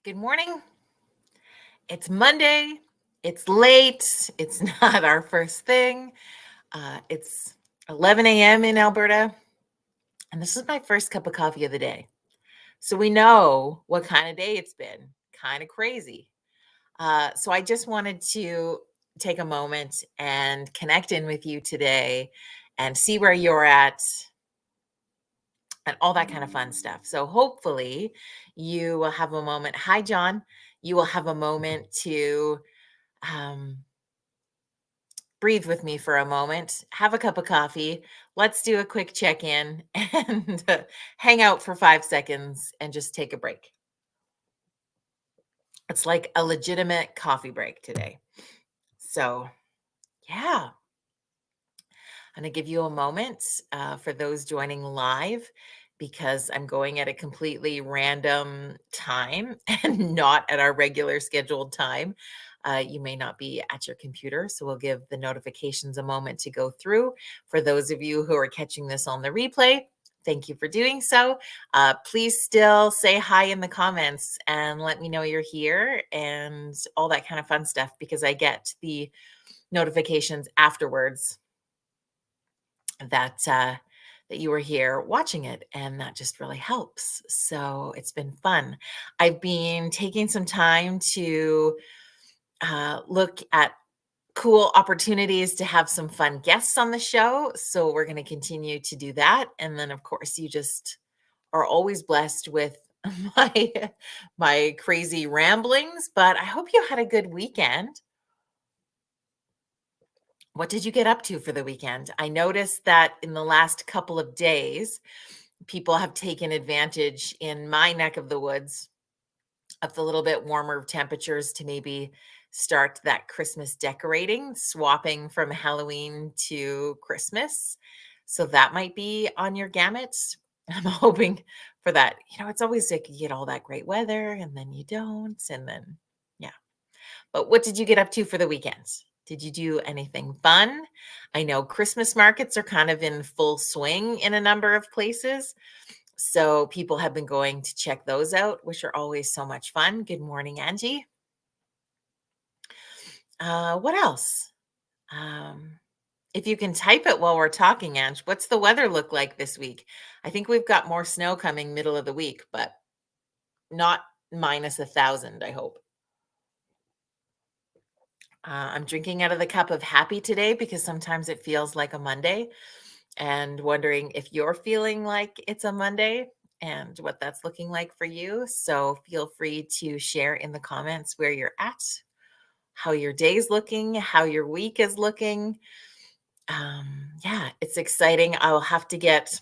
Good morning. It's Monday. It's late. It's not our first thing. It's 11 a.m. in Alberta, and this is my first cup of coffee of the day. So we know what kind of day it's been. Kind of crazy. So I just wanted to take a moment and connect in with you today and see where you're at and all that kind of fun stuff. So hopefully you will have a moment. Hi, John. You will have a moment to um, breathe with me for a moment, have a cup of coffee. Let's do a quick check in and hang out for 5 seconds and just take a break. It's like a legitimate coffee break today. So, yeah, I'm going to give you a moment for those joining live because I'm going at a completely random time and not at our regular scheduled time. You may not be at your computer, so we'll give the notifications a moment to go through. For those of you who are catching this on the replay, thank you for doing so. Please still say hi in the comments and let me know you're here and all that kind of fun stuff because I get the notifications afterwards that you were here watching it, and that just really helps. So it's been fun. I've been taking some time to look at cool opportunities to have some fun guests on the show. So we're going to continue to do that. And then, of course, you just are always blessed with my my crazy ramblings. But I hope you had a good weekend. What did you get up to for the weekend? I noticed that in the last couple of days, people have taken advantage in my neck of the woods of the little bit warmer temperatures to maybe start that Christmas decorating, swapping from Halloween to Christmas. So that might be on your gamut. I'm hoping for that. It's always like you get all that great weather and then you don't. And then, yeah. But what did you get up to for the weekends? Did you do anything fun? I know Christmas markets are kind of in full swing in a number of places. So people have been going to check those out, which are always so much fun. Good morning, Angie. What else? Um, if you can type it while we're talking, Ange, what's the weather look like this week? I think we've got more snow coming middle of the week, but not minus 1,000, I hope. I'm drinking out of the cup of happy today because sometimes it feels like a Monday and wondering if you're feeling like it's a Monday and what that's looking like for you. So feel free to share in the comments where you're at, how your day's looking, how your week is looking. Yeah, it's exciting. I'll have to get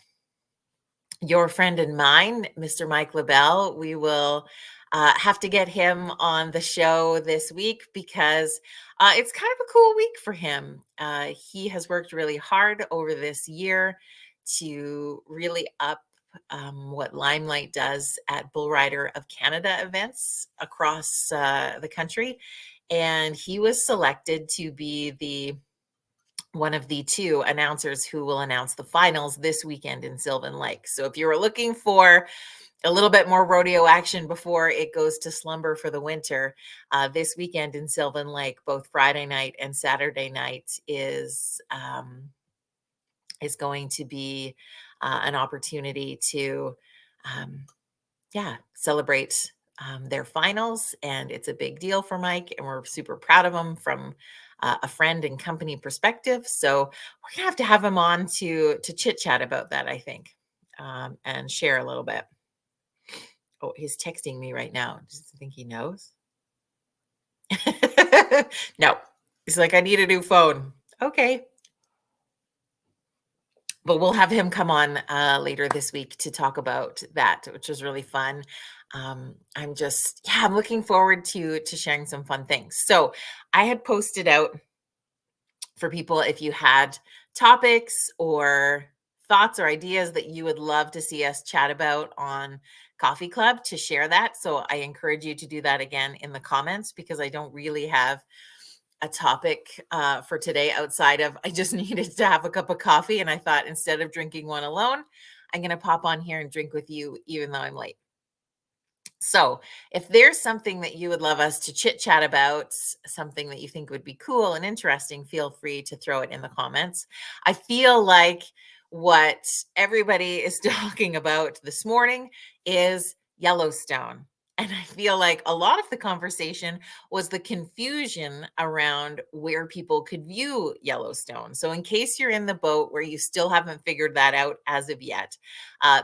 your friend and mine, Mr. Mike LaBelle. We will have to get him on the show this week because it's kind of a cool week for him. He has worked really hard over this year to really up what Limelight does at Bull Rider of Canada events across the country. And he was selected to be one of the two announcers who will announce the finals this weekend in Sylvan Lake. So if you were looking for a little bit more rodeo action before it goes to slumber for the winter, this weekend in Sylvan Lake, both Friday night and Saturday night is going to be an opportunity to, celebrate their finals. And it's a big deal for Mike, and we're super proud of him from a friend and company perspective. So we're gonna have to have him on to chit chat about that, I think, and share a little bit. Oh, he's texting me right now. Does he think he knows? No, he's like, I need a new phone. Okay. But we'll have him come on later this week to talk about that, which is really fun. I'm looking forward to sharing some fun things. So I had posted out for people if you had topics or thoughts or ideas that you would love to see us chat about on Coffee Club to share that. So I encourage you to do that again in the comments because I don't really have a topic for today outside of I just needed to have a cup of coffee. And I thought instead of drinking one alone, I'm going to pop on here and drink with you, even though I'm late. So, if there's something that you would love us to chit chat about, something that you think would be cool and interesting, feel free to throw it in the comments. I feel like what everybody is talking about this morning is Yellowstone. And I feel like a lot of the conversation was the confusion around where people could view Yellowstone. So, in case you're in the boat where you still haven't figured that out as of yet,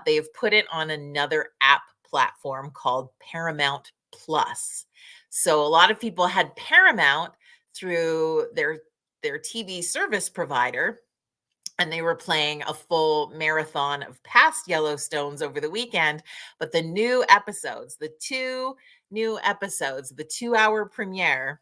they've put it on another app platform called Paramount Plus. So a lot of people had Paramount through their TV service provider, and they were playing a full marathon of past Yellowstones over the weekend. But the new episodes, the two new episodes, the 2 hour premiere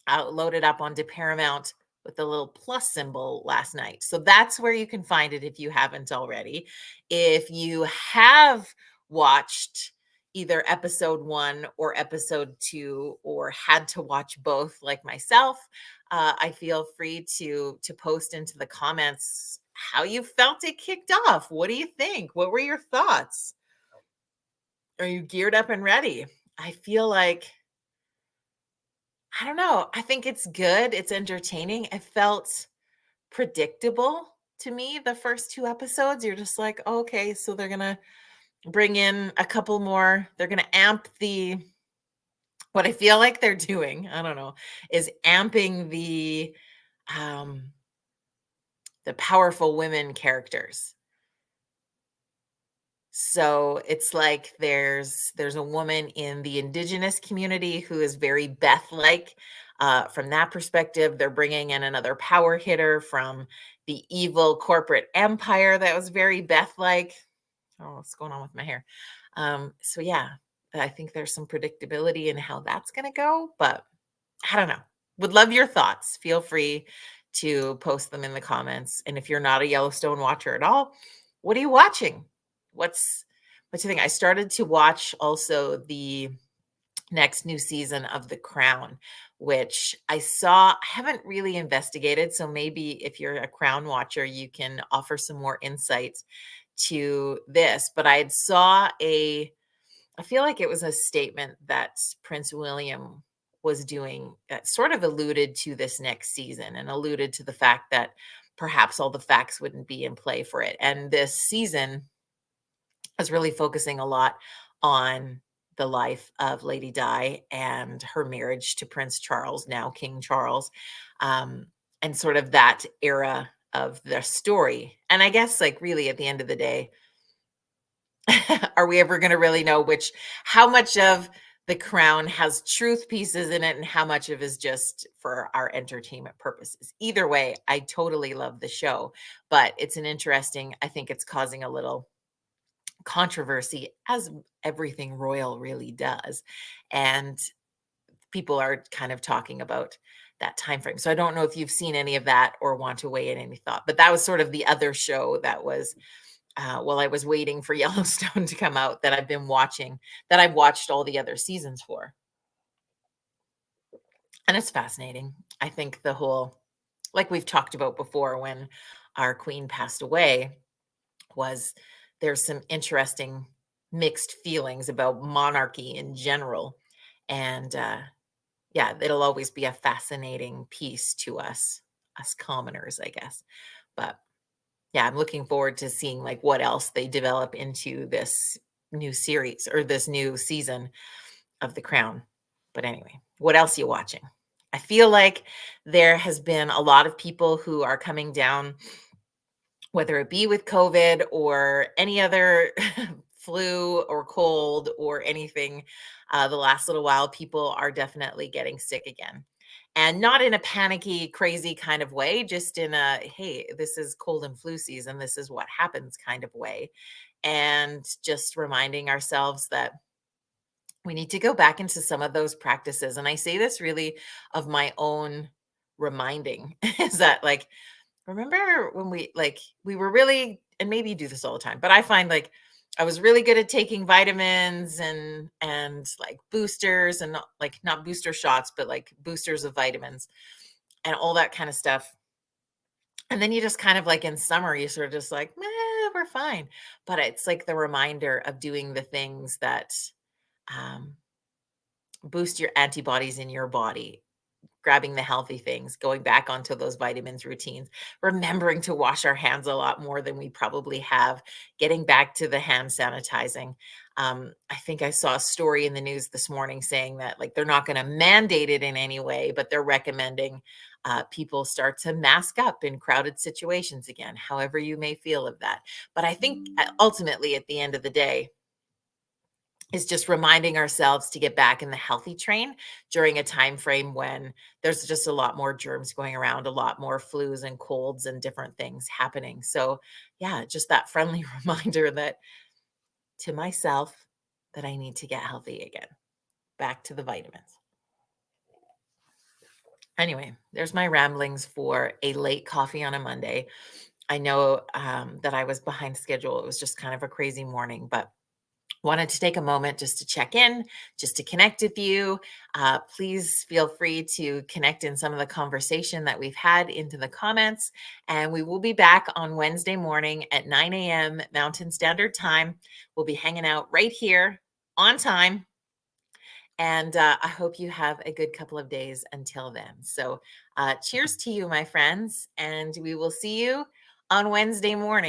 loaded up onto Paramount with the little plus symbol last night. So that's where you can find it if you haven't already. If you have watched either episode one or episode two, or had to watch both, like myself, I feel free to post into the comments how you felt it kicked off. What do you think? What were your thoughts? Are you geared up and ready? I feel like I don't know. I think it's good. It's entertaining. It felt predictable to me the first two episodes. You're just like, "Oh, okay, so they're going to bring in a couple more. They're going to amp the what I feel like they're doing, I don't know, is amping um the powerful women characters. So it's like there's a woman in the indigenous community who is very Beth-like. From that perspective, they're bringing in another power hitter from the evil corporate empire that was very Beth-like. Oh, what's going on with my hair? So yeah, I think there's some predictability in how that's going to go, but I don't know. Would love your thoughts. Feel free to post them in the comments. And if you're not a Yellowstone watcher at all, what are you watching? What's what's the thing? I started to watch also the next new season of The Crown, which I haven't really investigated. So maybe if you're a Crown watcher, you can offer some more insight to this. But I feel like it was a statement that Prince William was doing that sort of alluded to this next season and alluded to the fact that perhaps all the facts wouldn't be in play for it. And this season is really focusing a lot on the life of Lady Di and her marriage to Prince Charles, now King Charles, and sort of that era of the story. And I guess, like, really at the end of the day, are we ever going to really know how much of the crown has truth pieces in it and how much of is just for our entertainment purposes? Either way, I totally love the show, but it's an interesting, I think it's causing a little controversy, as everything royal really does. And people are kind of talking about that time frame. So I don't know if you've seen any of that or want to weigh in any thought, but that was sort of the other show that was while I was waiting for Yellowstone to come out that I've been watching, that I've watched all the other seasons for. And it's fascinating. I think the whole, like we've talked about before, when our queen passed away, was there's some interesting mixed feelings about monarchy in general. And yeah, it'll always be a fascinating piece to us commoners, I guess. But yeah, I'm looking forward to seeing like what else they develop into this new series or this new season of The Crown. But anyway, what else are you watching? I feel like there has been a lot of people who are coming down, whether it be with COVID or any other flu or cold or anything. The last little while, people are definitely getting sick again. And not in a panicky, crazy kind of way, just in a, hey, this is cold and flu season. This is what happens kind of way. And just reminding ourselves that we need to go back into some of those practices. And I say this really of my own reminding is that, like, remember when we were really, and maybe you do this all the time, but I find like I was really good at taking vitamins and like boosters and not booster shots, but like boosters of vitamins and all that kind of stuff. And then you just kind of like in summer, you sort of just like, we're fine. But it's like the reminder of doing the things that um, boost your antibodies in your body, grabbing the healthy things, going back onto those vitamins routines, remembering to wash our hands a lot more than we probably have, getting back to the hand sanitizing. I think I saw a story in the news this morning saying that like they're not going to mandate it in any way, but they're recommending people start to mask up in crowded situations again, however you may feel of that. But I think ultimately at the end of the day, is just reminding ourselves to get back in the healthy train during a time frame when there's just a lot more germs going around, a lot more flus and colds and different things happening. So, yeah, just that friendly reminder that to myself that I need to get healthy again. Back to the vitamins. Anyway, there's my ramblings for a late coffee on a Monday. I know that I was behind schedule. It was just kind of a crazy morning, but wanted to take a moment just to check in, just to connect with you. Please feel free to connect in some of the conversation that we've had into the comments. And we will be back on Wednesday morning at 9 a.m. Mountain Standard Time. We'll be hanging out right here on time. And I hope you have a good couple of days until then. So, cheers to you, my friends. And we will see you on Wednesday morning.